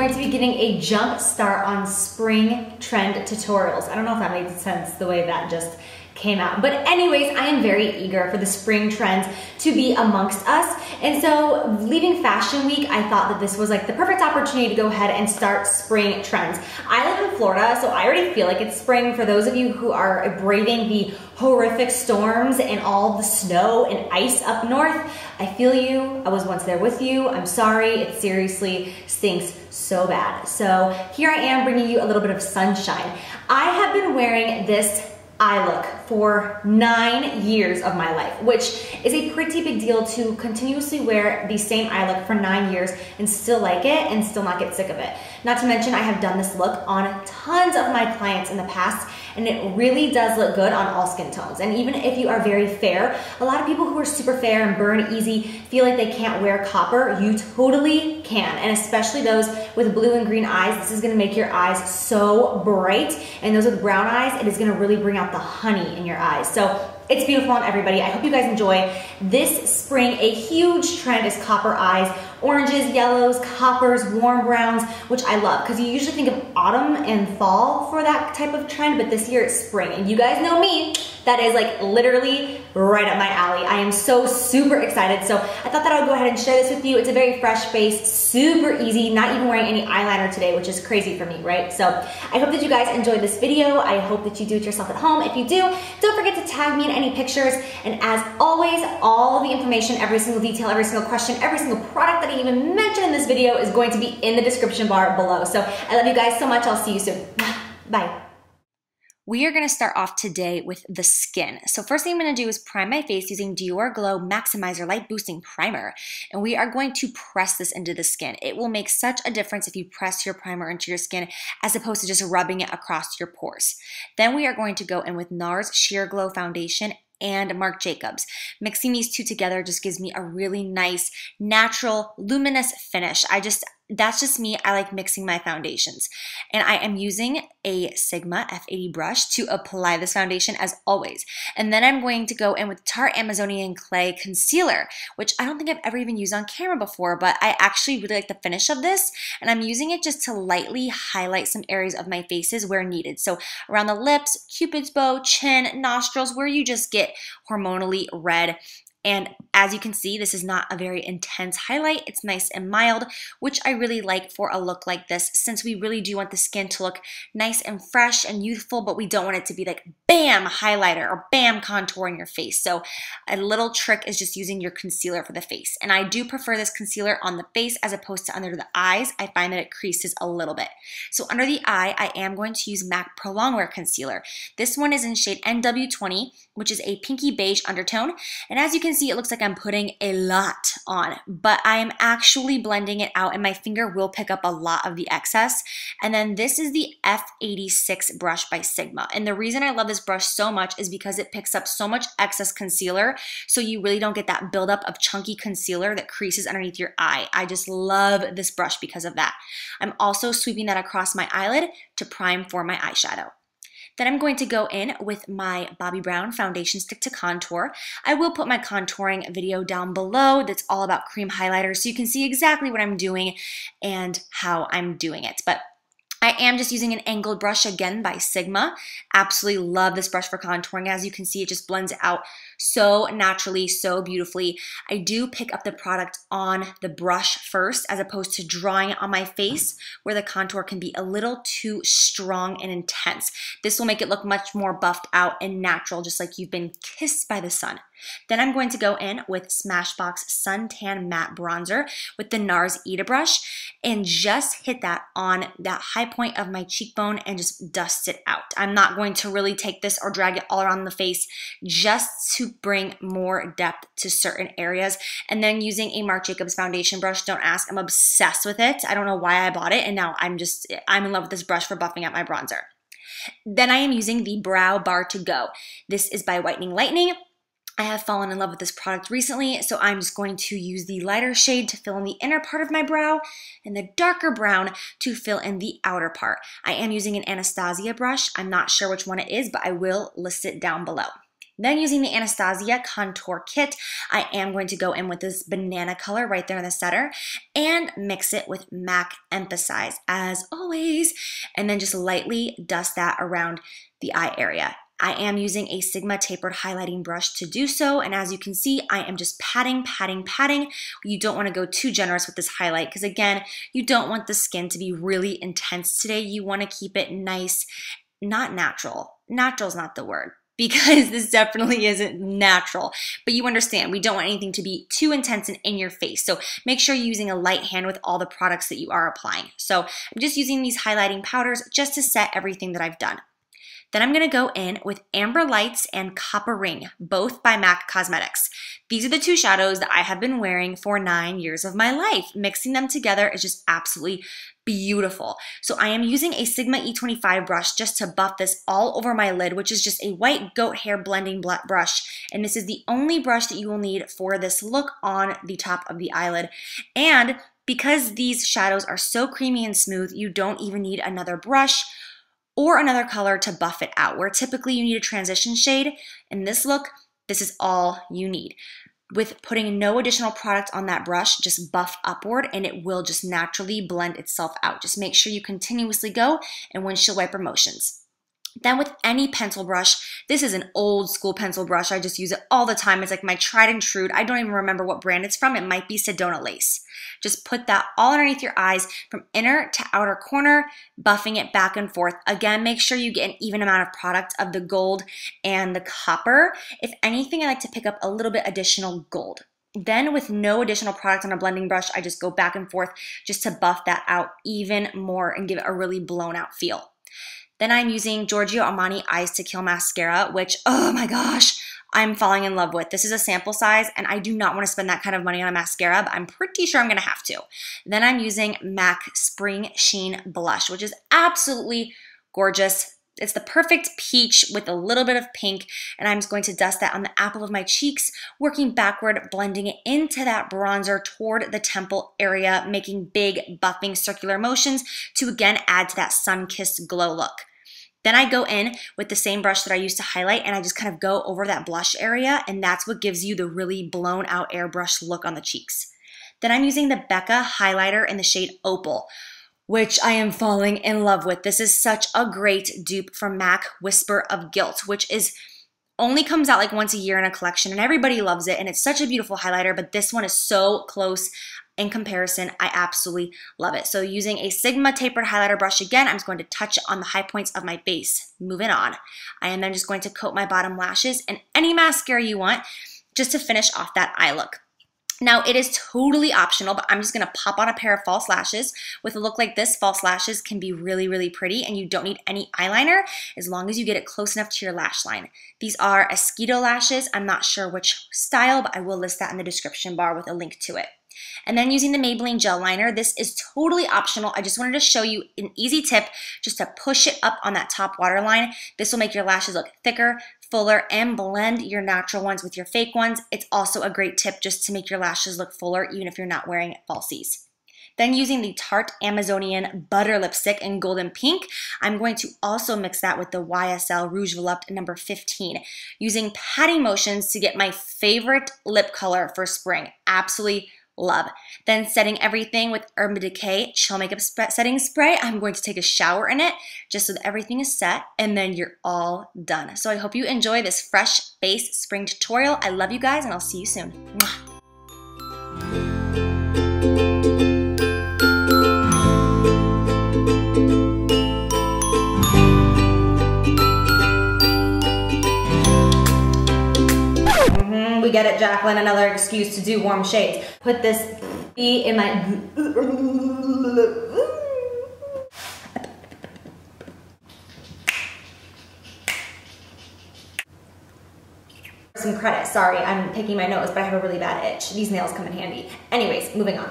going to be getting a jump start on spring trend tutorials. I don't know if that made sense the way that just came out. But anyways, I am very eager for the spring trends to be amongst us. And so leaving Fashion Week, I thought that this was like the perfect opportunity to go ahead and start spring trends. I live in Florida, so I already feel like it's spring. For those of you who are braving the horrific storms and all the snow and ice up north, I feel you. I was once there with you. I'm sorry. It seriously stinks so bad. So here I am bringing you a little bit of sunshine. I have been wearing this eye look for 9 years of my life, which is a pretty big deal to continuously wear the same eye look for 9 years and still like it and still not get sick of it. Not to mention I have done this look on tons of my clients in the past, and it really does look good on all skin tones. And even if you are very fair, a lot of people who are super fair and burn easy feel like they can't wear copper. You totally can, and especially those with blue and green eyes. This is gonna make your eyes so bright, and those with brown eyes, it is gonna really bring out the honey in your eyes. So it's beautiful on everybody. I hope you guys enjoy. This spring, a huge trend is copper eyes. Oranges, yellows, coppers, warm browns, which I love because you usually think of autumn and fall for that type of trend, but this year it's spring. And you guys know me, that is like literally right up my alley. I am so super excited. So I thought that I would go ahead and share this with you. It's a very fresh face, super easy, not even wearing any eyeliner today, which is crazy for me, right? So I hope that you guys enjoyed this video. I hope that you do it yourself at home. If you do, don't forget to tag me in any pictures. And as always, all the information, every single detail, every single question, every single product that I even mentioned in this video is going to be in the description bar below. So I love you guys so much. I'll see you soon. Bye. We are going to start off today with the skin. So first thing I'm going to do is prime my face using Dior Glow Maximizer Light Boosting Primer. And we are going to press this into the skin. It will make such a difference if you press your primer into your skin as opposed to just rubbing it across your pores. Then we are going to go in with NARS Sheer Glow Foundation and Marc Jacobs. Mixing these two together just gives me a really nice, natural, luminous finish. That's just me. I like mixing my foundations. And I am using a Sigma F80 brush to apply this foundation as always. And then I'm going to go in with Tarte Amazonian Clay Concealer, which I don't think I've ever even used on camera before, but I actually really like the finish of this. And I'm using it just to lightly highlight some areas of my faces where needed. So around the lips, Cupid's bow, chin, nostrils, where you just get hormonally red. And as you can see, this is not a very intense highlight. It's nice and mild, which I really like for a look like this, since we really do want the skin to look nice and fresh and youthful, but we don't want it to be like bam highlighter or bam contour in your face. So a little trick is just using your concealer for the face. And I do prefer this concealer on the face as opposed to under the eyes. I find that it creases a little bit. So under the eye, I am going to use MAC Pro Longwear Concealer. This one is in shade NW20, which is a pinky beige undertone. And as you can see, it looks like I'm putting a lot on, but I am actually blending it out and my finger will pick up a lot of the excess. And then this is the F86 brush by Sigma. And the reason I love this brush so much is because it picks up so much excess concealer, so you really don't get that buildup of chunky concealer that creases underneath your eye. I just love this brush because of that. I'm also sweeping that across my eyelid to prime for my eyeshadow. Then I'm going to go in with my Bobbi Brown Foundation Stick to Contour. I will put my contouring video down below that's all about cream highlighter, so you can see exactly what I'm doing and how I'm doing it. But I am just using an angled brush again by Sigma. Absolutely love this brush for contouring. As you can see, it just blends out so naturally, so beautifully. I do pick up the product on the brush first as opposed to drawing it on my face where the contour can be a little too strong and intense. This will make it look much more buffed out and natural, just like you've been kissed by the sun. Then I'm going to go in with Smashbox Suntan Matte Bronzer with the NARS Ita brush and just hit that on that high point of my cheekbone and just dust it out. I'm not going to really take this or drag it all around the face, just to bring more depth to certain areas. And then using a Marc Jacobs foundation brush, don't ask, I'm obsessed with it. I don't know why I bought it, and now I'm in love with this brush for buffing out my bronzer. Then I am using the Brow Bar to Go. This is by Whitening Lightning. I have fallen in love with this product recently, so I'm just going to use the lighter shade to fill in the inner part of my brow and the darker brown to fill in the outer part. I am using an Anastasia brush. I'm not sure which one it is, but I will list it down below. Then using the Anastasia Contour Kit, I am going to go in with this banana color right there in the center and mix it with MAC Emphasize as always, and then just lightly dust that around the eye area. I am using a Sigma tapered highlighting brush to do so, and as you can see, I am just patting. You don't want to go too generous with this highlight because again, you don't want the skin to be really intense today. You want to keep it nice, not natural. Natural's not the word, because this definitely isn't natural, but you understand, we don't want anything to be too intense and in your face. So make sure you're using a light hand with all the products that you are applying. So I'm just using these highlighting powders just to set everything that I've done. Then I'm gonna go in with Amber Lights and Copper Ring, both by MAC Cosmetics. These are the two shadows that I have been wearing for 9 years of my life. Mixing them together is just absolutely beautiful. So I am using a Sigma E25 brush just to buff this all over my lid, which is just a white goat hair blending brush. And this is the only brush that you will need for this look on the top of the eyelid. And because these shadows are so creamy and smooth, you don't even need another brush or another color to buff it out, where typically you need a transition shade. In this look, this is all you need. With putting no additional product on that brush, just buff upward and it will just naturally blend itself out. Just make sure you continuously go in windshield wiper motions. Then with any pencil brush, this is an old school pencil brush. I just use it all the time. It's like my tried and true. I don't even remember what brand it's from. It might be Sedona Lace. Just put that all underneath your eyes from inner to outer corner, buffing it back and forth. Again, make sure you get an even amount of product of the gold and the copper. If anything, I like to pick up a little bit additional gold. Then with no additional product on a blending brush, I just go back and forth just to buff that out even more and give it a really blown out feel. Then I'm using Giorgio Armani Eyes to Kill mascara, which, oh my gosh, I'm falling in love with. This is a sample size, and I do not want to spend that kind of money on a mascara, but I'm pretty sure I'm going to have to. Then I'm using MAC Spring Sheen Blush, which is absolutely gorgeous. It's the perfect peach with a little bit of pink, and I'm just going to dust that on the apple of my cheeks, working backward, blending it into that bronzer toward the temple area, making big buffing circular motions to again add to that sun-kissed glow look. Then I go in with the same brush that I used to highlight and I just kind of go over that blush area, and that's what gives you the really blown out airbrush look on the cheeks. Then I'm using the Becca highlighter in the shade Opal, which I am falling in love with. This is such a great dupe from MAC Whisper of Guilt, which is only comes out like once a year in a collection and everybody loves it, and it's such a beautiful highlighter, but this one is so close in comparison. I absolutely love it. So using a Sigma tapered highlighter brush again, I'm just going to touch on the high points of my base. Moving on. I am then just going to coat my bottom lashes and any mascara you want just to finish off that eye look. Now, it is totally optional, but I'm just going to pop on a pair of false lashes. With a look like this, false lashes can be really, really pretty, and you don't need any eyeliner as long as you get it close enough to your lash line. These are Esquito lashes. I'm not sure which style, but I will list that in the description bar with a link to it. And then using the Maybelline gel liner, this is totally optional. I just wanted to show you an easy tip just to push it up on that top waterline. This will make your lashes look thicker, fuller, and blend your natural ones with your fake ones. It's also a great tip just to make your lashes look fuller even if you're not wearing falsies. Then using the Tarte Amazonian Butter Lipstick in Golden Pink, I'm going to also mix that with the YSL Rouge Volupte number 15, using patting motions to get my favorite lip color for spring. Absolutely love. Then setting everything with Urban Decay Chill Makeup Setting Spray. I'm going to take a shower in it just so that everything is set, and then you're all done. So I hope you enjoy this fresh face spring tutorial. I love you guys, and I'll see you soon. Mwah. We get it, Jacqueline, another excuse to do warm shades. Put this in my... Some credit, sorry, I'm picking my nose, but I have a really bad itch. These nails come in handy. Anyways, moving on.